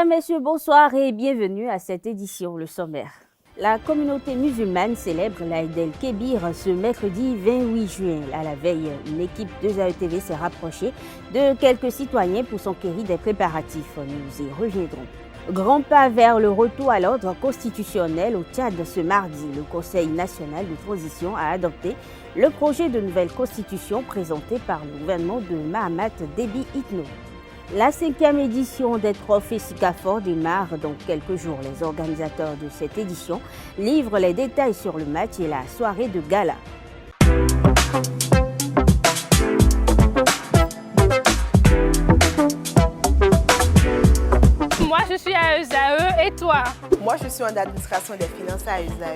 Mesdames, Messieurs, bonsoir et bienvenue à cette édition, le sommaire. La communauté musulmane célèbre l'Aïd el-Kébir ce mercredi 28 juin. À la veille, une équipe de ZAE-TV s'est rapprochée de quelques citoyens pour s'enquérir des préparatifs. Nous y reviendrons. Grand pas vers le retour à l'ordre constitutionnel au Tchad ce mardi. Le Conseil national de transition a adopté le projet de nouvelle constitution présenté par le gouvernement de Mahamat Déby Itno. La 5e édition des Trophées Sikafor démarre dans quelques jours. Les organisateurs de cette édition livrent les détails sur le match et la soirée de gala. Moi, je suis à ESAE et toi? Moi, je suis en administration des finances à ESAE.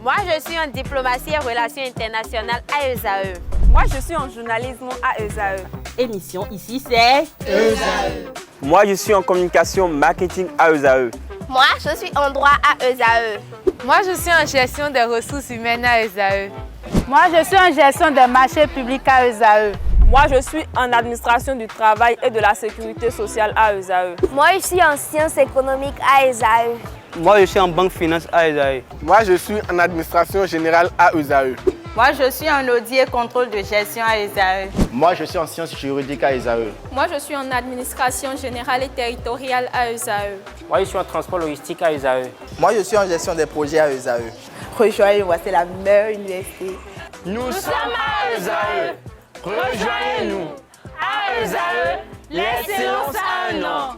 Moi, je suis en diplomatie et relations internationales à ESAE. Moi, je suis en journalisme à ESAE. Émission ici, c'est ESAE. Moi, je suis en communication marketing à ESAE. Moi, je suis en droit à ESAE. Moi, je suis en gestion des ressources humaines à ESAE. Moi, je suis en gestion des marchés publics à ESAE. Moi, je suis en administration du travail et de la sécurité sociale à ESAE. Moi, je suis en sciences économiques à ESAE. Moi, je suis en banque finance à ESAE. Moi, je suis en administration générale à ESAE. Moi, je suis en audit et contrôle de gestion à ESAE. Moi, je suis en sciences juridiques à ESAE. Moi, je suis en administration générale et territoriale à ESAE. Moi, je suis en transport logistique à ESAE. Moi, je suis en gestion des projets à ESAE. Rejoignez-moi, c'est la meilleure université. Nous sommes à ESAE. Rejoignez-nous. À ESAE, l'excellence a un nom.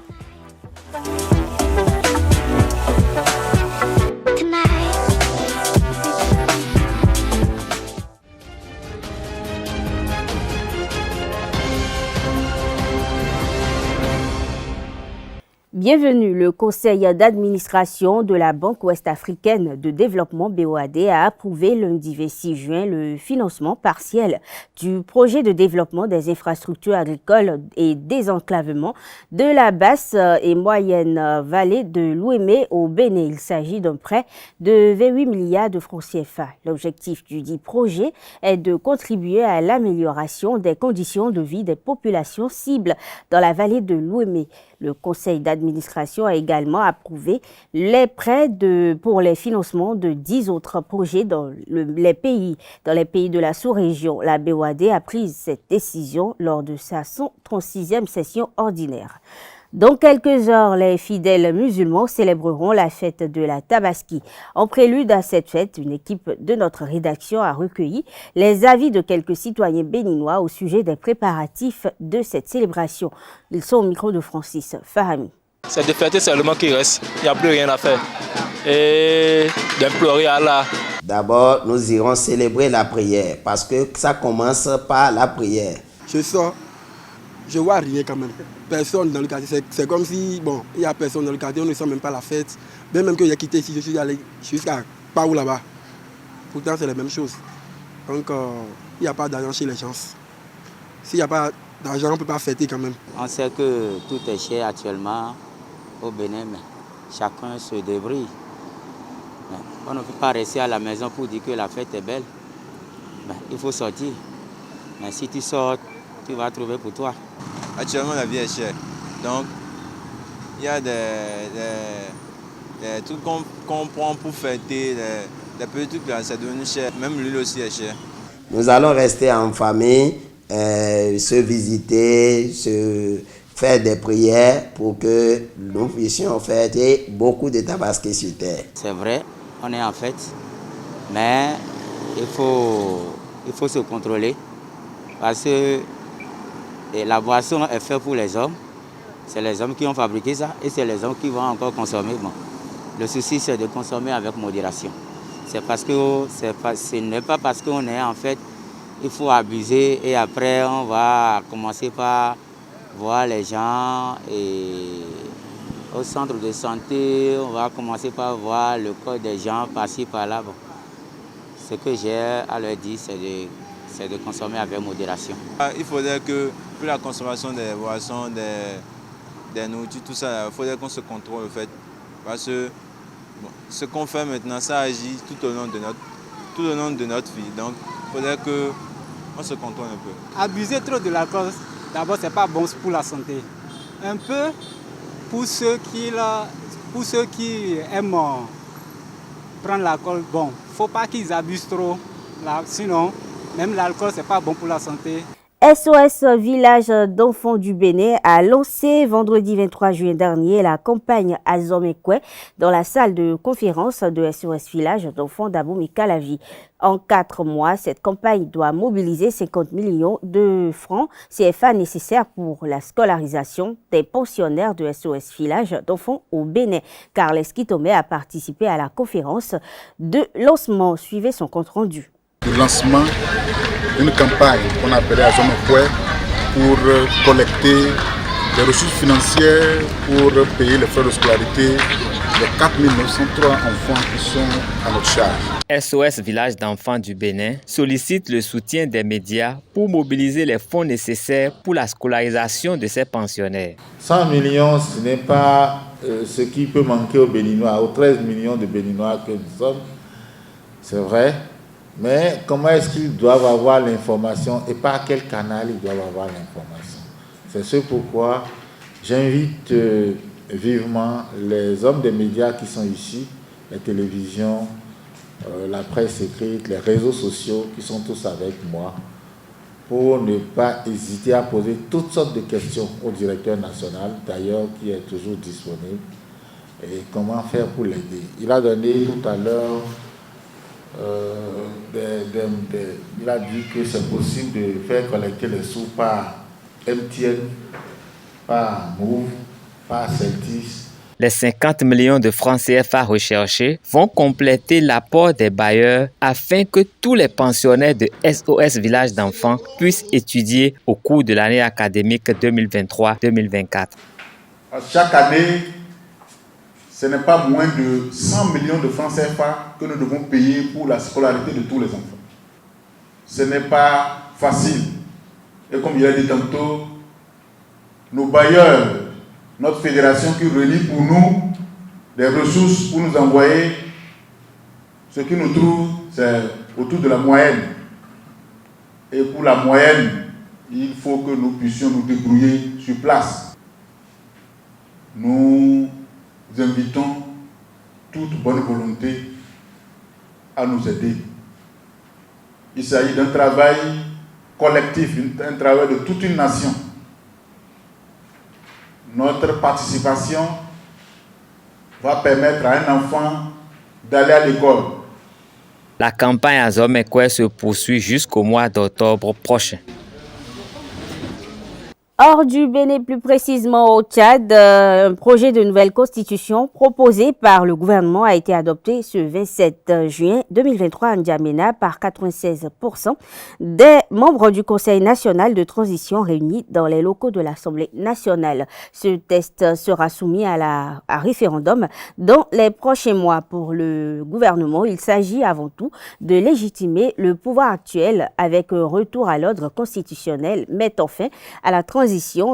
Bienvenue. Le conseil d'administration de la Banque ouest-africaine de développement BOAD a approuvé lundi 26 juin le financement partiel du projet de développement des infrastructures agricoles et désenclavement de la basse et moyenne vallée de l'Ouémé au Bénin. Il s'agit d'un prêt de 28 milliards de francs CFA. L'objectif du dit projet est de contribuer à l'amélioration des conditions de vie des populations cibles dans la vallée de l'Ouémé. Le conseil d'administration a également approuvé les prêts pour les financements de 10 autres projets dans les pays de la sous-région. La BOAD a pris cette décision lors de sa 136e session ordinaire. Dans quelques heures, les fidèles musulmans célébreront la fête de la Tabaski. En prélude à cette fête, une équipe de notre rédaction a recueilli les avis de quelques citoyens béninois au sujet des préparatifs de cette célébration. Ils sont au micro de Francis Fahami. C'est de fêter seulement qu'il reste, il n'y a plus rien à faire. Et d'implorer Allah. D'abord, nous irons célébrer la prière parce que ça commence par la prière. Je sors, je vois rien quand même. Personne dans le quartier. C'est comme si, il n'y a personne dans le quartier, on ne sent même pas la fête. Même que j'ai quitté ici, je suis allé jusqu'à Paou là-bas. Pourtant, c'est la même chose. Donc, il n'y a pas d'argent chez les gens. S'il n'y a pas d'argent, on ne peut pas fêter quand même. On sait que tout est cher actuellement au Bénin, mais chacun se débrouille. On ne peut pas rester à la maison pour dire que la fête est belle. Il faut sortir. Mais si tu sors, tu vas trouver pour toi. Actuellement, la vie est chère. Donc, il y a des trucs qu'on prend pour fêter, des petits trucs là, c'est devenu cher. Même l'huile aussi est chère. Nous allons rester en famille, se visiter, se faire des prières pour que nous puissions fêter beaucoup de Tabaski sur terre. C'est vrai, on est en fête, mais il faut se contrôler parce que la boisson est faite pour les hommes. C'est les hommes qui ont fabriqué ça et c'est les hommes qui vont encore consommer. Le souci, c'est de consommer avec modération. Ce n'est pas parce qu'on est en fait, il faut abuser et après on va commencer par voir les gens et au centre de santé, on va commencer par voir le corps des gens par-ci, par-là. Ce que j'ai à leur dire, c'est de consommer avec modération. Il faudrait que pour la consommation des boissons, des nourritures, tout ça, il faudrait qu'on se contrôle en fait. Parce que ce qu'on fait maintenant, ça agit tout au long de notre vie. Donc il faudrait qu'on se contrôle un peu. Abuser trop de l'alcool, d'abord, ce n'est pas bon pour la santé. Un peu pour ceux qui aiment prendre l'alcool, bon, faut pas qu'ils abusent trop, là, sinon même l'alcool c'est pas bon pour la santé. SOS Village d'enfants du Bénin a lancé vendredi 23 juin dernier la campagne Azomekwe dans la salle de conférence de SOS Village d'enfants d'Abomey-Calavi. En 4 mois, cette campagne doit mobiliser 50 millions de francs CFA nécessaires pour la scolarisation des pensionnaires de SOS Village d'enfants au Bénin. Carles Kitome a participé à la conférence de lancement. Suivez son compte rendu. Le lancement d'une campagne qu'on appelait Azomekwe pour collecter des ressources financières pour payer les frais de scolarité des 4 903 enfants qui sont à notre charge. SOS Village d'enfants du Bénin sollicite le soutien des médias pour mobiliser les fonds nécessaires pour la scolarisation de ces pensionnaires. 100 millions, ce n'est pas ce qui peut manquer aux Béninois, aux 13 millions de Béninois que nous sommes, c'est vrai. Mais comment est-ce qu'ils doivent avoir l'information et par quel canal ils doivent avoir l'information? C'est ce pourquoi j'invite vivement les hommes des médias qui sont ici, les télévisions, la presse écrite, les réseaux sociaux qui sont tous avec moi, pour ne pas hésiter à poser toutes sortes de questions au directeur national, d'ailleurs qui est toujours disponible, et comment faire pour l'aider. Il a donné tout à l'heure il a dit que c'est possible de faire collecter les sous par MTN, par Move, par Celtis. Les 50 millions de francs CFA recherchés vont compléter l'apport des bailleurs afin que tous les pensionnaires de SOS Village d'enfants puissent étudier au cours de l'année académique 2023-2024. Chaque année, ce n'est pas moins de 100 millions de francs CFA que nous devons payer pour la scolarité de tous les enfants. Ce n'est pas facile. Et comme il a dit tantôt, nos bailleurs, notre fédération qui relie pour nous des ressources pour nous envoyer, ce qui nous trouve, c'est autour de la moyenne. Et pour la moyenne, il faut que nous puissions nous débrouiller sur place. Nous invitons toute bonne volonté à nous aider. Il s'agit d'un travail collectif, un travail de toute une nation. Notre participation va permettre à un enfant d'aller à l'école. La campagne Azomekwe se poursuit jusqu'au mois d'octobre prochain. Hors du Bénin, plus précisément au Tchad, un projet de nouvelle constitution proposé par le gouvernement a été adopté ce 27 juin 2023 à N'Djamena par 96% des membres du Conseil national de transition réunis dans les locaux de l'Assemblée nationale. Ce texte sera soumis à référendum dans les prochains mois. Pour le gouvernement, il s'agit avant tout de légitimer le pouvoir actuel avec un retour à l'ordre constitutionnel mettant fin à la transition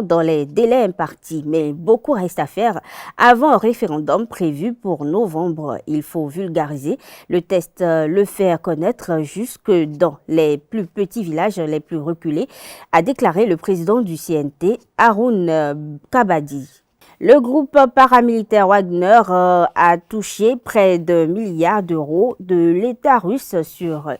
dans les délais impartis, mais beaucoup reste à faire avant un référendum prévu pour novembre. Il faut vulgariser le texte, le faire connaître jusque dans les plus petits villages, les plus reculés, a déclaré le président du CNT, Haroun Kabadi. Le groupe paramilitaire Wagner a touché près de milliards d'euros de l'État russe sur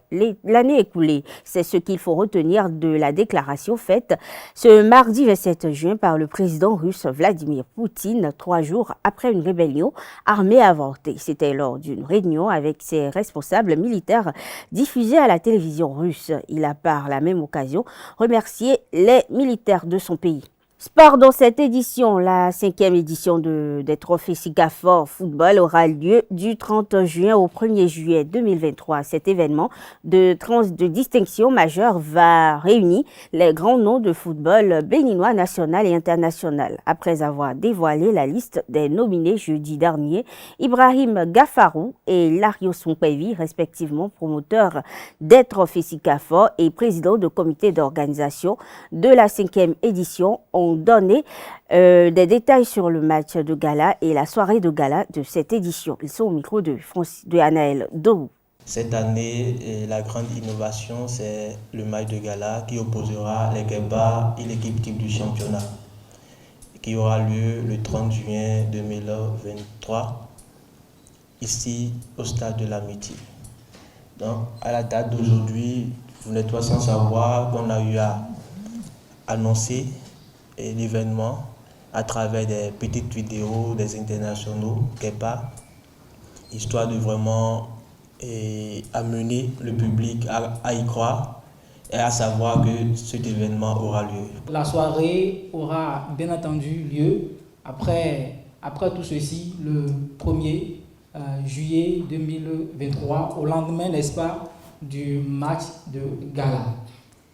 l'année écoulée. C'est ce qu'il faut retenir de la déclaration faite ce mardi 27 juin par le président russe Vladimir Poutine, 3 jours après une rébellion armée avortée. C'était lors d'une réunion avec ses responsables militaires diffusée à la télévision russe. Il a par la même occasion remercié les militaires de son pays. Sport dans cette édition, la 5e édition des trophées Sikafor Football aura lieu du 30 juin au 1er juillet 2023. Cet événement de distinction majeure va réunir les grands noms de football béninois national et international. Après avoir dévoilé la liste des nominés jeudi dernier, Ibrahim Gafarou et Lario Sonkwevi, respectivement promoteurs des trophées Sikafor et président du comité d'organisation de la 5e édition, ont donné des détails sur le match de gala et la soirée de gala de cette édition. Ils sont au micro de Anaël Dou. Cette année, la grande innovation, c'est le match de gala qui opposera les Guebars et l'équipe type du championnat. qui aura lieu le 30 juin 2023, ici au stade de l'Amitié. Donc, à la date d'aujourd'hui, vous n'êtes pas sans savoir qu'on a eu à annoncer l'événement à travers des petites vidéos des internationaux, KEPA, histoire de vraiment amener le public à y croire et à savoir que cet événement aura lieu. La soirée aura bien entendu lieu après tout ceci le 1er juillet 2023, au lendemain, n'est-ce pas, du match de gala.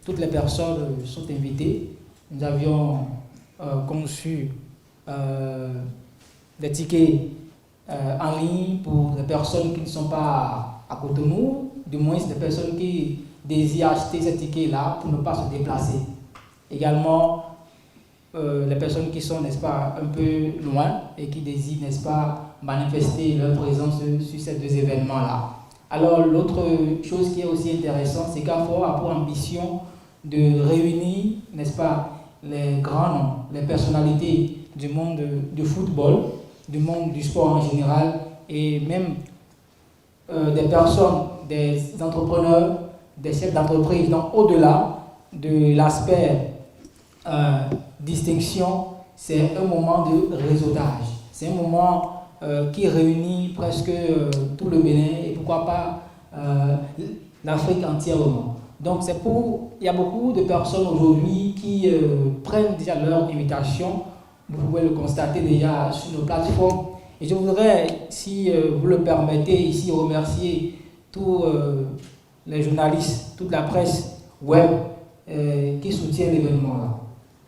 Toutes les personnes sont invitées. Nous avions conçu des tickets en ligne pour les personnes qui ne sont pas à Cotonou, du moins des personnes qui désirent acheter ces tickets-là pour ne pas se déplacer. Également, les personnes qui sont, n'est-ce pas, un peu loin et qui désirent, n'est-ce pas, manifester leur présence sur ces deux événements-là. Alors, l'autre chose qui est aussi intéressante, c'est qu'AFOR a pour ambition de réunir, n'est-ce pas, les grands noms, les personnalités du monde du football, du monde du sport en général, et même des personnes, des entrepreneurs, des chefs d'entreprise. Donc, au-delà de l'aspect distinction, c'est un moment de réseautage. C'est un moment qui réunit presque tout le Bénin et pourquoi pas l'Afrique entièrement. Donc il y a beaucoup de personnes aujourd'hui qui prennent déjà leur invitation. Vous pouvez le constater déjà sur nos plateformes. Et je voudrais, si vous le permettez, ici remercier tous les journalistes, toute la presse web qui soutient l'événement-là.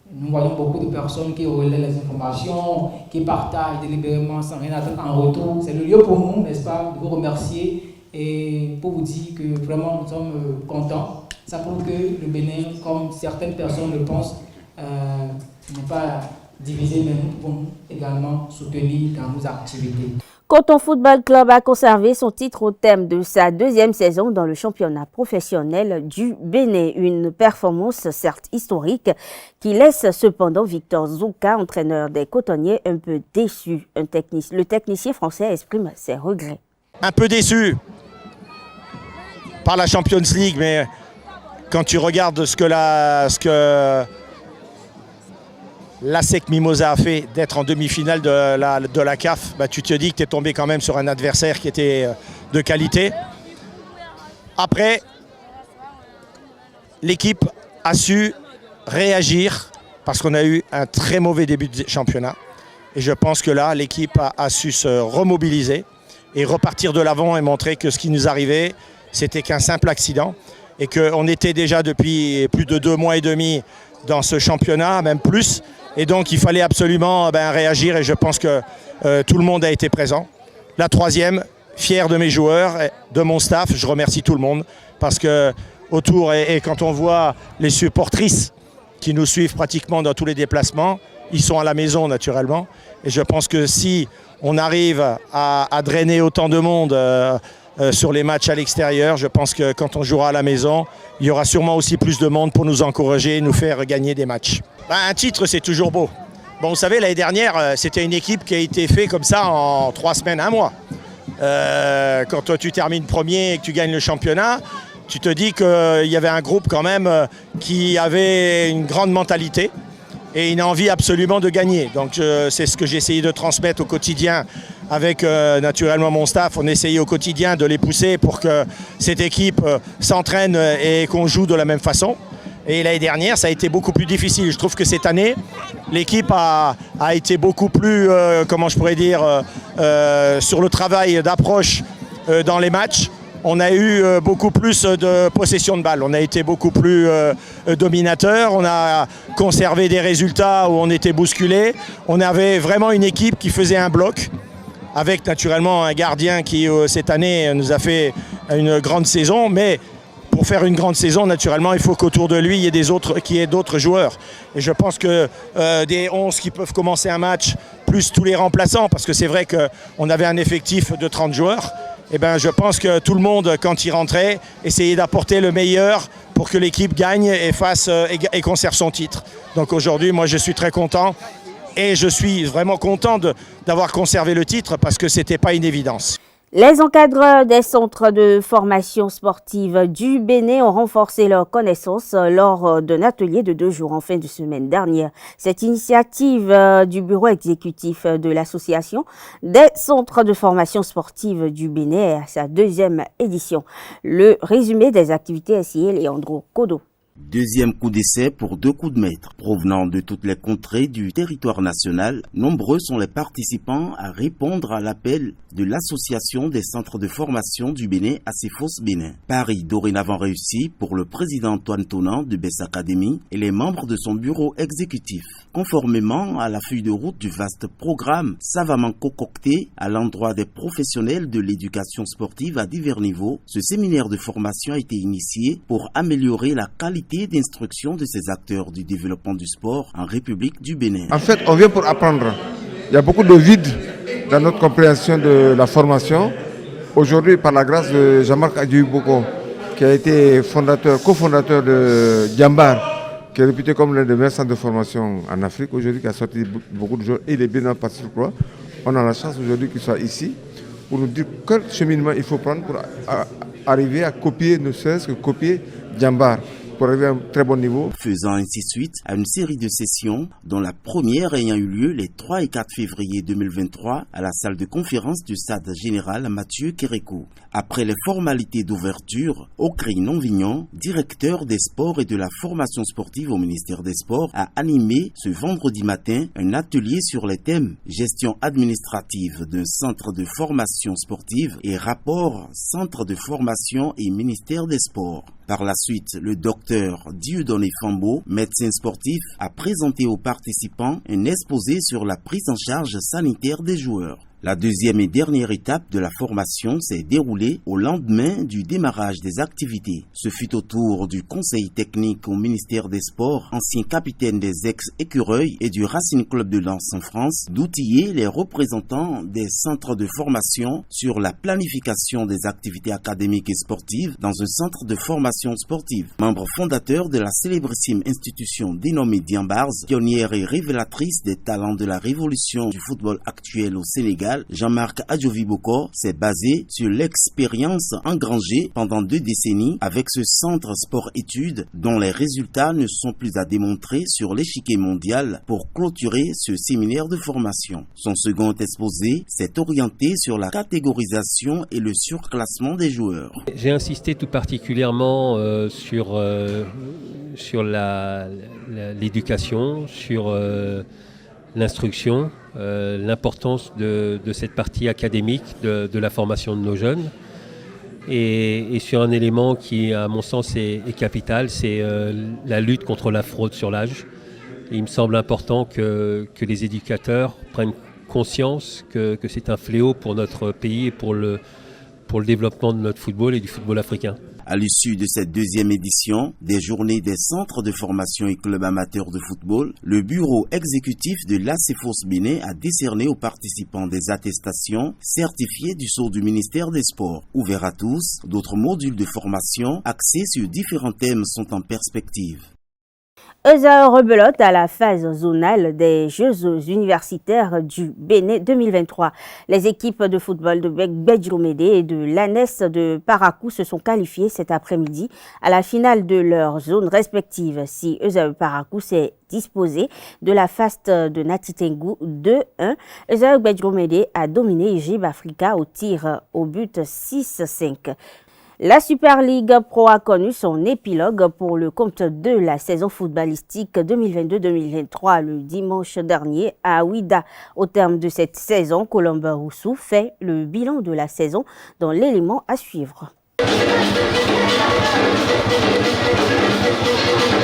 Nous voyons beaucoup de personnes qui relaient les informations, qui partagent délibérément sans rien attendre en retour. C'est le lieu pour nous, n'est-ce pas, de vous remercier et pour vous dire que vraiment nous sommes contents. Ça prouve que le Bénin, comme certaines personnes le pensent, n'est pas divisé, mais nous pouvons également soutenir dans nos activités. Coton Football Club a conservé son titre au terme de sa deuxième saison dans le championnat professionnel du Bénin. Une performance certes historique qui laisse cependant Victor Zouka, entraîneur des cotonniers, un peu déçu. Le technicien français exprime ses regrets. Un peu déçu par la Champions League, mais quand tu regardes ce que l'ASEC Mimosa a fait d'être en demi-finale de la CAF, bah, tu te dis que tu es tombé quand même sur un adversaire qui était de qualité. Après, l'équipe a su réagir parce qu'on a eu un très mauvais début de championnat. Et je pense que là, l'équipe a su se remobiliser et repartir de l'avant et montrer que ce qui nous arrivait, c'était qu'un simple accident. Et qu'on était déjà depuis plus de 2 mois et demi dans ce championnat, même plus. Et donc, il fallait absolument réagir et je pense que tout le monde a été présent. La troisième, fier de mes joueurs, de mon staff, je remercie tout le monde parce que autour, et quand on voit les supportrices qui nous suivent pratiquement dans tous les déplacements, ils sont à la maison naturellement. Et je pense que si on arrive à drainer autant de monde sur les matchs à l'extérieur, je pense que quand on jouera à la maison, il y aura sûrement aussi plus de monde pour nous encourager et nous faire gagner des matchs. Un titre, c'est toujours beau. Bon, vous savez, l'année dernière, c'était une équipe qui a été faite comme ça en 3 semaines, 1 mois. Quand toi, tu termines premier et que tu gagnes le championnat, tu te dis qu'il y avait un groupe quand même qui avait une grande mentalité et une envie absolument de gagner. Donc, c'est ce que j'ai essayé de transmettre au quotidien avec naturellement mon staff. On essayait au quotidien de les pousser pour que cette équipe s'entraîne et qu'on joue de la même façon. Et l'année dernière, ça a été beaucoup plus difficile. Je trouve que cette année, l'équipe a été beaucoup plus, comment je pourrais dire, sur le travail d'approche dans les matchs. On a eu beaucoup plus de possession de balle. On a été beaucoup plus dominateur. On a conservé des résultats où on était bousculé. On avait vraiment une équipe qui faisait un bloc, avec naturellement un gardien qui, cette année, nous a fait une grande saison. Mais pour faire une grande saison, naturellement, il faut qu'autour de lui, il y ait d'autres joueurs. Et je pense que des 11 qui peuvent commencer un match, plus tous les remplaçants, parce que c'est vrai qu'on avait un effectif de 30 joueurs, et ben, je pense que tout le monde, quand il rentrait, essayait d'apporter le meilleur pour que l'équipe gagne et conserve son titre. Donc aujourd'hui, moi, je suis très content. Et je suis vraiment content d'avoir conservé le titre parce que ce n'était pas une évidence. Les encadreurs des centres de formation sportive du Bénin ont renforcé leurs connaissances lors d'un atelier de 2 jours en fin de semaine dernière. Cette initiative du bureau exécutif de l'association des centres de formation sportive du Bénin est à sa 2e édition. Le résumé des activités est signé Leandro Kodo. Deuxième coup d'essai pour 2 coups de maître. Provenant de toutes les contrées du territoire national, nombreux sont les participants à répondre à l'appel de l'association des centres de formation du Bénin ACFOS Bénin. Paris dorénavant réussi pour le président Antoine Tonant de Bess Academy et les membres de son bureau exécutif. Conformément à la feuille de route du vaste programme savamment concocté à l'endroit des professionnels de l'éducation sportive à divers niveaux, ce séminaire de formation a été initié pour améliorer la qualité d'instruction de ces acteurs du développement du sport en République du Bénin. En fait, on vient pour apprendre. Il y a beaucoup de vide dans notre compréhension de la formation. Aujourd'hui, par la grâce de Jean-Marc Adjoui-Boko, qui a été cofondateur de Djambar, qui est réputé comme l'un des meilleurs centres de formation en Afrique aujourd'hui, qui a sorti beaucoup de gens, et les Bénins participent. On a la chance aujourd'hui qu'ils soient ici pour nous dire quel cheminement il faut prendre pour arriver à copier, ne serait-ce que copier Djambar, pour arriver à un très bon niveau. Faisant ainsi suite à une série de sessions, dont la première ayant eu lieu les 3 et 4 février 2023 à la salle de conférence du stade général Mathieu Kérékou. Après les formalités d'ouverture, Okri Nonvignon, directeur des sports et de la formation sportive au ministère des Sports, a animé ce vendredi matin un atelier sur les thèmes gestion administrative d'un centre de formation sportive et rapport centre de formation et ministère des Sports. Par la suite, le docteur Dieudonné Fambo, médecin sportif, a présenté aux participants un exposé sur la prise en charge sanitaire des joueurs. La deuxième et dernière étape de la formation s'est déroulée au lendemain du démarrage des activités. Ce fut au tour du conseil technique au ministère des Sports, ancien capitaine des ex-Écureuils et du Racing Club de Lens en France, d'outiller les représentants des centres de formation sur la planification des activités académiques et sportives dans un centre de formation sportive. Membre fondateur de la célébrissime institution dénommée Djambars, pionnière et révélatrice des talents de la révolution du football actuel au Sénégal, Jean-Marc Adjoui-Boko s'est basé sur l'expérience engrangée pendant 2 décennies avec ce centre sport-études dont les résultats ne sont plus à démontrer sur l'échiquier mondial pour clôturer ce séminaire de formation. Son second exposé s'est orienté sur la catégorisation et le surclassement des joueurs. J'ai insisté tout particulièrement sur l'éducation, sur l'instruction, l'importance de cette partie académique de la formation de nos jeunes et sur un élément qui, à mon sens, est capital, c'est la lutte contre la fraude sur l'âge. Il me semble important que les éducateurs prennent conscience que c'est un fléau pour notre pays et pour le développement de notre football et du football africain. À l'issue de cette deuxième édition des journées des centres de formation et clubs amateurs de football, le bureau exécutif de l'ACFOS Bénin a décerné aux participants des attestations certifiées du sceau du ministère des Sports. Ouverts à tous, d'autres modules de formation axés sur différents thèmes sont en perspective. ESAE rebelote à la phase zonale des Jeux universitaires du Bénin 2023. Les équipes de football de Bedjoumédé et de l'ANES de Parakou se sont qualifiées cet après-midi à la finale de leurs zones respectives. Si ESAE Parakou s'est disposé de la FAST de Natitengu 2-1, ESAE Bedjoumédé a dominé Egypt Africa au tir au but 6-5. La Super League Pro a connu son épilogue pour le compte de la saison footballistique 2022-2023 le dimanche dernier à Ouida. Au terme de cette saison, Colomba Roussou fait le bilan de la saison dans l'élément à suivre.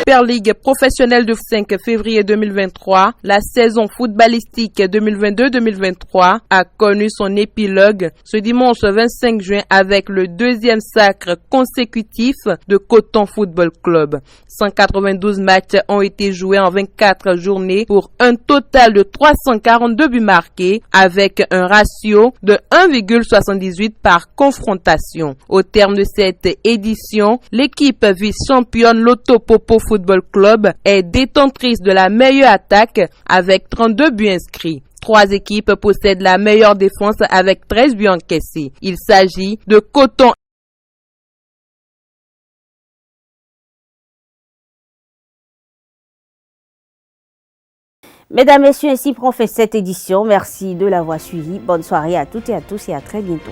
Super League professionnelle du 5 février 2023, la saison footballistique 2022-2023 a connu son épilogue ce dimanche 25 juin avec le 2e sacre consécutif de Coton Football Club. 192 matchs ont été joués en 24 journées pour un total de 342 buts marqués avec un ratio de 1,78 par confrontation. Au terme terme de cette édition, l'équipe vice-championne Loto Popo Football Club est détentrice de la meilleure attaque avec 32 buts inscrits. 3 équipes possèdent la meilleure défense avec 13 buts encaissés. Il s'agit de Coton. Mesdames, Messieurs, ainsi prend fin cette édition. Merci de l'avoir suivi. Bonne soirée à toutes et à tous et à très bientôt.